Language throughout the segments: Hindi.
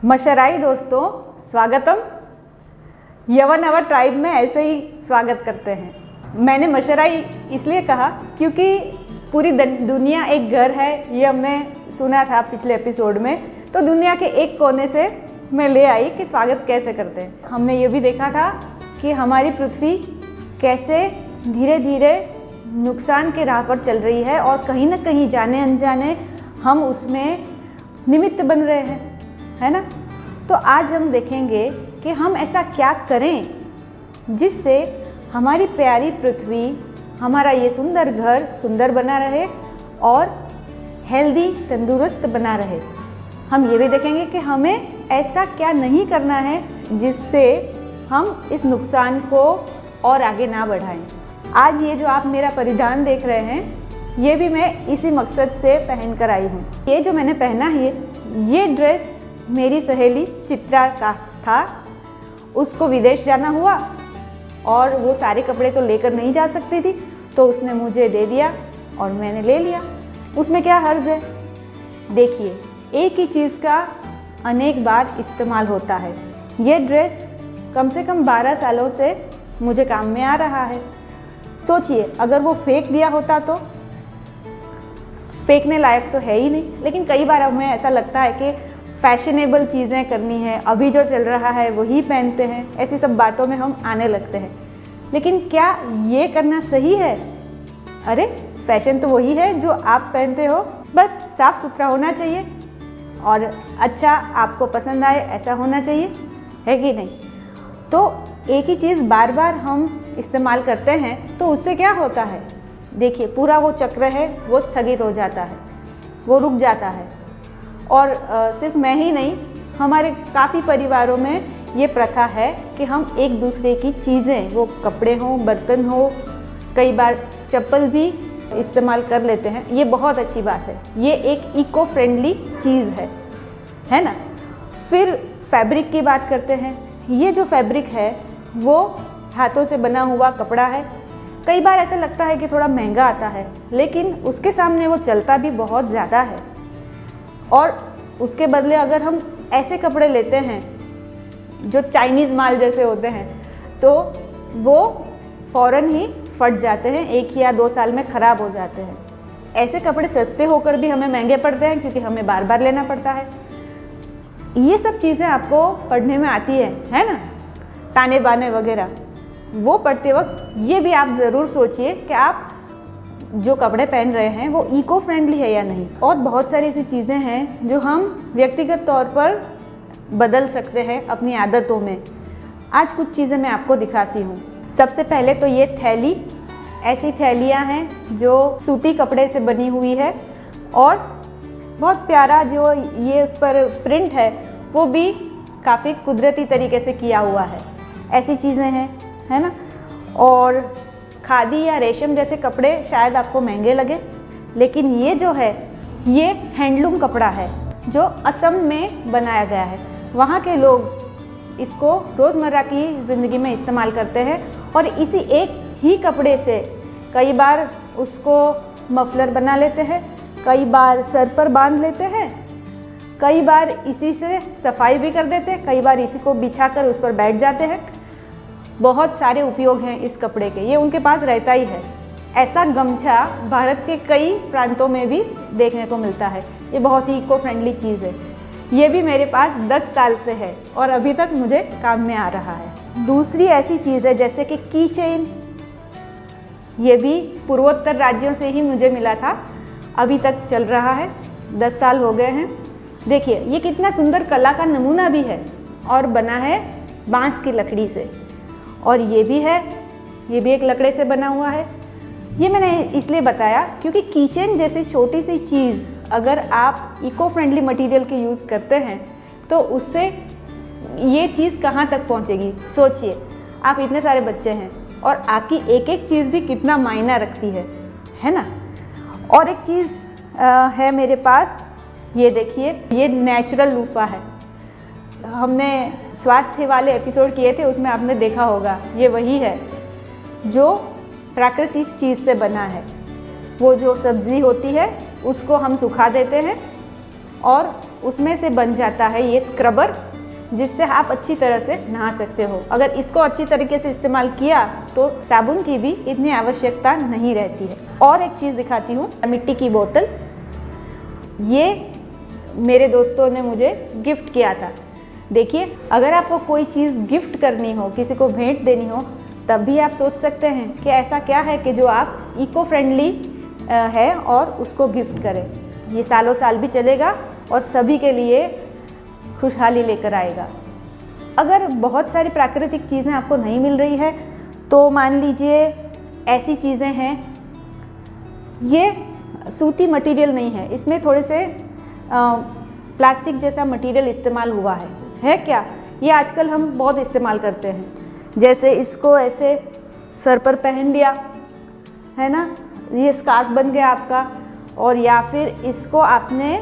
मशराई दोस्तों, स्वागतम। यवन अवर ट्राइब में ऐसे ही स्वागत करते हैं। मैंने मशराई इसलिए कहा क्योंकि पूरी दुनिया एक घर है, ये हमने सुना था पिछले एपिसोड में। तो दुनिया के एक कोने से मैं ले आई कि स्वागत कैसे करते हैं। हमने ये भी देखा था कि हमारी पृथ्वी कैसे धीरे धीरे नुकसान के राह पर चल रही है और कहीं ना कहीं जाने अनजाने हम उसमें निमित्त बन रहे हैं, है ना। तो आज हम देखेंगे कि हम ऐसा क्या करें जिससे हमारी प्यारी पृथ्वी, हमारा ये सुंदर घर सुंदर बना रहे और हेल्दी तंदुरुस्त बना रहे। हम ये भी देखेंगे कि हमें ऐसा क्या नहीं करना है जिससे हम इस नुकसान को और आगे ना बढ़ाएं। आज ये जो आप मेरा परिधान देख रहे हैं, ये भी मैं इसी मकसद से पहन कर आई हूँ। ये जो मैंने पहना है, ये ड्रेस मेरी सहेली चित्रा का था। उसको विदेश जाना हुआ और वो सारे कपड़े तो लेकर नहीं जा सकती थी, तो उसने मुझे दे दिया और मैंने ले लिया। उसमें क्या हर्ज है। देखिए, एक ही चीज़ का अनेक बार इस्तेमाल होता है। ये ड्रेस कम से कम 12 सालों से मुझे काम में आ रहा है। सोचिए, अगर वो फेंक दिया होता तो फेंकने लायक तो है ही नहीं। लेकिन कई बार हमें ऐसा लगता है कि फैशनेबल चीज़ें करनी है, अभी जो चल रहा है वही पहनते हैं, ऐसी सब बातों में हम आने लगते हैं। लेकिन क्या ये करना सही है? अरे, फैशन तो वही है जो आप पहनते हो, बस साफ सुथरा होना चाहिए और अच्छा आपको पसंद आए ऐसा होना चाहिए, है कि नहीं। तो एक ही चीज़ बार बार हम इस्तेमाल करते हैं तो उससे क्या होता है। देखिए, पूरा वो चक्र है वो स्थगित हो जाता है, वो रुक जाता है। और सिर्फ मैं ही नहीं, हमारे काफ़ी परिवारों में ये प्रथा है कि हम एक दूसरे की चीज़ें, वो कपड़े हों, बर्तन हो, कई बार चप्पल भी इस्तेमाल कर लेते हैं। ये बहुत अच्छी बात है, ये एक इको फ्रेंडली चीज़ है ना। फिर फैब्रिक की बात करते हैं। ये जो फैब्रिक है वो हाथों से बना हुआ कपड़ा है। कई बार ऐसा लगता है कि थोड़ा महंगा आता है, लेकिन उसके सामने वो चलता भी बहुत ज़्यादा है। और उसके बदले अगर हम ऐसे कपड़े लेते हैं जो चाइनीज़ माल जैसे होते हैं, तो वो फ़ौरन ही फट जाते हैं, 1 या 2 साल में ख़राब हो जाते हैं। ऐसे कपड़े सस्ते होकर भी हमें महंगे पड़ते हैं क्योंकि हमें बार बार लेना पड़ता है। ये सब चीज़ें आपको पढ़ने में आती है ना, ताने बाने वगैरह। वो पढ़ते वक्त ये भी आप ज़रूर सोचिए कि आप जो कपड़े पहन रहे हैं वो इको फ्रेंडली है या नहीं। और बहुत सारी ऐसी चीज़ें हैं जो हम व्यक्तिगत तौर पर बदल सकते हैं अपनी आदतों में। आज कुछ चीज़ें मैं आपको दिखाती हूँ। सबसे पहले तो ये थैली, ऐसी थैलियाँ हैं जो सूती कपड़े से बनी हुई है और बहुत प्यारा जो ये उस पर प्रिंट है वो भी काफ़ी कुदरती तरीके से किया हुआ है। ऐसी चीज़ें हैं, है ना। और खादी या रेशम जैसे कपड़े शायद आपको महंगे लगे, लेकिन ये जो है ये हैंडलूम कपड़ा है जो असम में बनाया गया है। वहाँ के लोग इसको रोज़मर्रा की ज़िंदगी में इस्तेमाल करते हैं और इसी एक ही कपड़े से कई बार उसको मफलर बना लेते हैं, कई बार सर पर बांध लेते हैं, कई बार इसी से सफाई भी कर देते हैं, कई बार इसी को बिछा कर उस पर बैठ जाते हैं। बहुत सारे उपयोग हैं इस कपड़े के, ये उनके पास रहता ही है। ऐसा गमछा भारत के कई प्रांतों में भी देखने को मिलता है। ये बहुत ही इको फ्रेंडली चीज़ है। ये भी मेरे पास 10 साल से है और अभी तक मुझे काम में आ रहा है। दूसरी ऐसी चीज़ है जैसे कि की चेन। ये भी पूर्वोत्तर राज्यों से ही मुझे मिला था, अभी तक चल रहा है, 10 साल हो गए हैं। देखिए, ये कितना सुंदर कला का नमूना भी है और बना है बांस की लकड़ी से। और ये भी है, ये भी एक लकड़े से बना हुआ है। ये मैंने इसलिए बताया क्योंकि कीचेन जैसी छोटी सी चीज़ अगर आप इको फ्रेंडली मटेरियल के यूज़ करते हैं तो उससे ये चीज़ कहाँ तक पहुँचेगी। सोचिए, आप इतने सारे बच्चे हैं और आपकी एक एक चीज़ भी कितना मायना रखती है ना। और एक चीज़ है मेरे पास, ये देखिए, ये नेचुरल लूफा है। हमने स्वास्थ्य वाले एपिसोड किए थे, उसमें आपने देखा होगा, ये वही है जो प्राकृतिक चीज़ से बना है। वो जो सब्ज़ी होती है उसको हम सुखा देते हैं और उसमें से बन जाता है ये स्क्रबर, जिससे आप अच्छी तरह से नहा सकते हो। अगर इसको अच्छी तरीके से इस्तेमाल किया तो साबुन की भी इतनी आवश्यकता नहीं रहती है। और एक चीज़ दिखाती हूँ, मिट्टी की बोतल, ये मेरे दोस्तों ने मुझे गिफ्ट किया था। देखिए, अगर आपको कोई चीज़ गिफ्ट करनी हो, किसी को भेंट देनी हो, तब भी आप सोच सकते हैं कि ऐसा क्या है कि जो आप इको फ्रेंडली है और उसको गिफ्ट करें। ये सालों साल भी चलेगा और सभी के लिए खुशहाली लेकर आएगा। अगर बहुत सारी प्राकृतिक चीज़ें आपको नहीं मिल रही है तो मान लीजिए ऐसी चीज़ें हैं, ये सूती मटेरियल नहीं है, इसमें थोड़े से प्लास्टिक जैसा मटेरियल इस्तेमाल हुआ है क्या? ये आजकल हम बहुत इस्तेमाल करते हैं। जैसे इसको ऐसे सर पर पहन लिया है ना, ये स्कार्फ बन गया आपका, और या फिर इसको आपने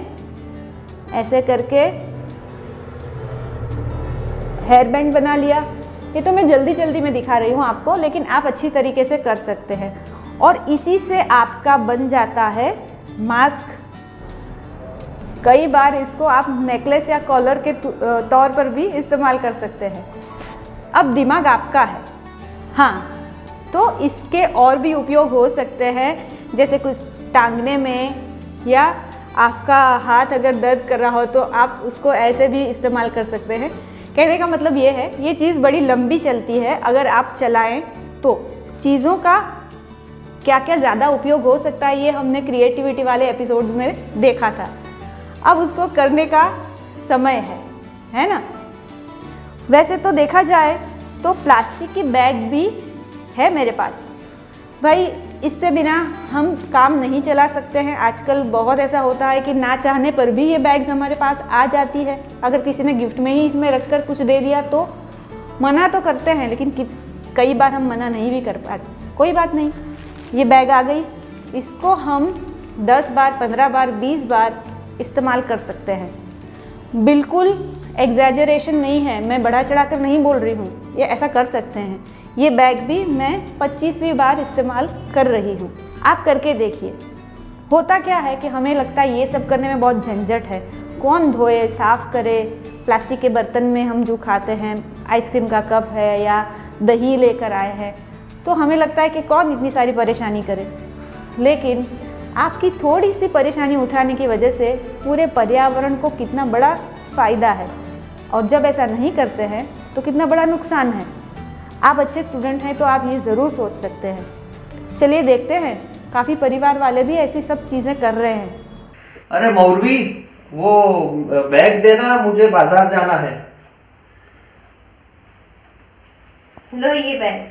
ऐसे करके हेयर बैंड बना लिया। ये तो मैं जल्दी में दिखा रही हूँ आपको, लेकिन आप अच्छी तरीके से कर सकते हैं। और इसी से आपका बन जाता है मास्क। कई बार इसको आप नेकलेस या कॉलर के तौर पर भी इस्तेमाल कर सकते हैं। अब दिमाग आपका है। हाँ, तो इसके और भी उपयोग हो सकते हैं, जैसे कुछ टांगने में, या आपका हाथ अगर दर्द कर रहा हो तो आप उसको ऐसे भी इस्तेमाल कर सकते हैं। कहने का मतलब ये है, ये चीज़ बड़ी लंबी चलती है। अगर आप चलाएं तो चीज़ों का क्या क्या ज़्यादा उपयोग हो सकता है, ये हमने क्रिएटिविटी वाले एपिसोड्स में देखा था। अब उसको करने का समय है ना। वैसे तो देखा जाए तो प्लास्टिक की बैग भी है मेरे पास भाई, इससे बिना हम काम नहीं चला सकते हैं। आजकल बहुत ऐसा होता है कि ना चाहने पर भी ये बैग्स हमारे पास आ जाती है। अगर किसी ने गिफ्ट में ही इसमें रखकर कुछ दे दिया तो मना तो करते हैं, लेकिन कई बार हम मना नहीं भी कर पाते। कोई बात नहीं, ये बैग आ गई, इसको हम 10 बार, 15 बार, 20 बार इस्तेमाल कर सकते हैं। बिल्कुल एग्जैजरेशन नहीं है, मैं बढ़ा चढ़ा कर नहीं बोल रही हूँ, ये ऐसा कर सकते हैं। ये बैग भी मैं 25वीं बार इस्तेमाल कर रही हूँ। आप करके देखिए। होता क्या है कि हमें लगता है ये सब करने में बहुत झंझट है, कौन धोए, साफ़ करे। प्लास्टिक के बर्तन में हम जो खाते हैं, आइसक्रीम का कप है या दही लेकर आए हैं, तो हमें लगता है कि कौन इतनी सारी परेशानी करे। लेकिन आपकी थोड़ी सी परेशानी उठाने की वजह से पूरे पर्यावरण को कितना बड़ा फ़ायदा है, और जब ऐसा नहीं करते हैं तो कितना बड़ा नुकसान है। आप अच्छे स्टूडेंट हैं तो आप ये ज़रूर सोच सकते हैं। चलिए देखते हैं, काफ़ी परिवार वाले भी ऐसी सब चीज़ें कर रहे हैं। अरे मौलवी, वो बैग देना, मुझे बाजार जाना है। लो ये बैग,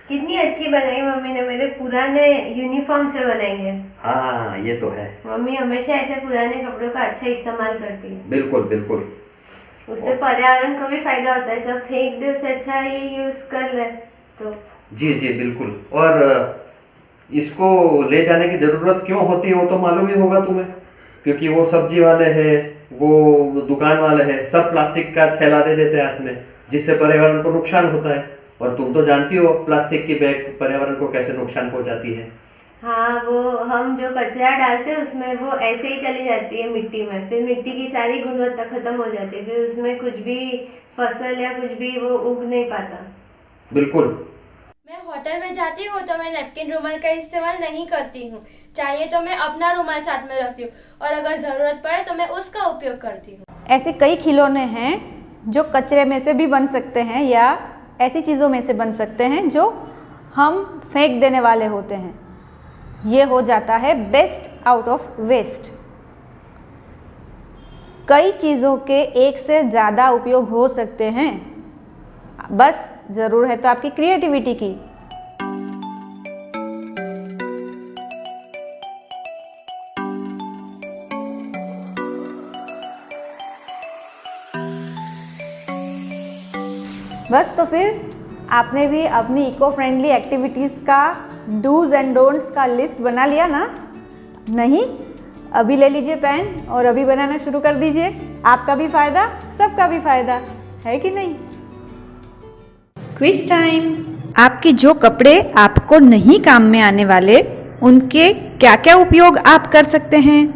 कितनी अच्छी बनाई मम्मी ने, मेरे पुराने यूनिफॉर्म से बनाई है। हाँ, ये तो है। मम्मी हमेशा ऐसे पुराने कपड़ों का अच्छा इस्तेमाल करती है। बिल्कुल बिल्कुल, उससे पर्यावरण को भी फायदा होता है। सब फेंक दे, उससे अच्छा ये यूज कर ले तो। जी जी बिल्कुल। और इसको ले जाने की जरूरत क्यों होती है वो तो मालूम ही होगा तुम्हें, क्योंकि वो सब्जी वाले हैं, वो दुकान वाले हैं, सब प्लास्टिक का थैला दे देते हैं हाथ में, जिससे पर्यावरण को नुकसान होता है। और तुम तो जानती हो प्लास्टिक की बैग पर्यावरण को कैसे नुकसान पहुंचाती है। हाँ, वो हम जो कचरा डालते हैं उसमें वो ऐसे ही चली जाती है मिट्टी में, फिर मिट्टी की सारी गुणवत्ता खत्म हो जाती है, फिर उसमें कुछ भी फसल या कुछ भी वो उग नहीं पाता। बिल्कुल। मैं होटल में जाती हूँ तो मैं नैपकिन रुमाल का इस्तेमाल नहीं करती हूँ। चाहिए तो मैं अपना रुमाल साथ में रखती हूँ, और अगर ज़रूरत पड़े तो मैं उसका उपयोग करती हूँ। ऐसे कई खिलौने हैं जो कचरे में से भी बन सकते हैं, या ऐसी चीज़ों में से बन सकते हैं जो हम फेंक देने वाले होते हैं। ये हो जाता है बेस्ट आउट ऑफ वेस्ट। कई चीज़ों के एक से ज़्यादा उपयोग हो सकते हैं, बस ज़रूर है तो आपकी क्रिएटिविटी की। बस तो फिर आपने भी अपनी इको फ्रेंडली एक्टिविटीज़ का डूज एंड डोंट्स का लिस्ट बना लिया ना? नहीं? अभी ले लीजिए पेन और अभी बनाना शुरू कर दीजिए। आपका भी फ़ायदा, सबका भी फ़ायदा, है कि नहीं? Quiz time. आपके जो कपड़े आपको नहीं काम में आने वाले, उनके क्या क्या उपयोग आप कर सकते हैं?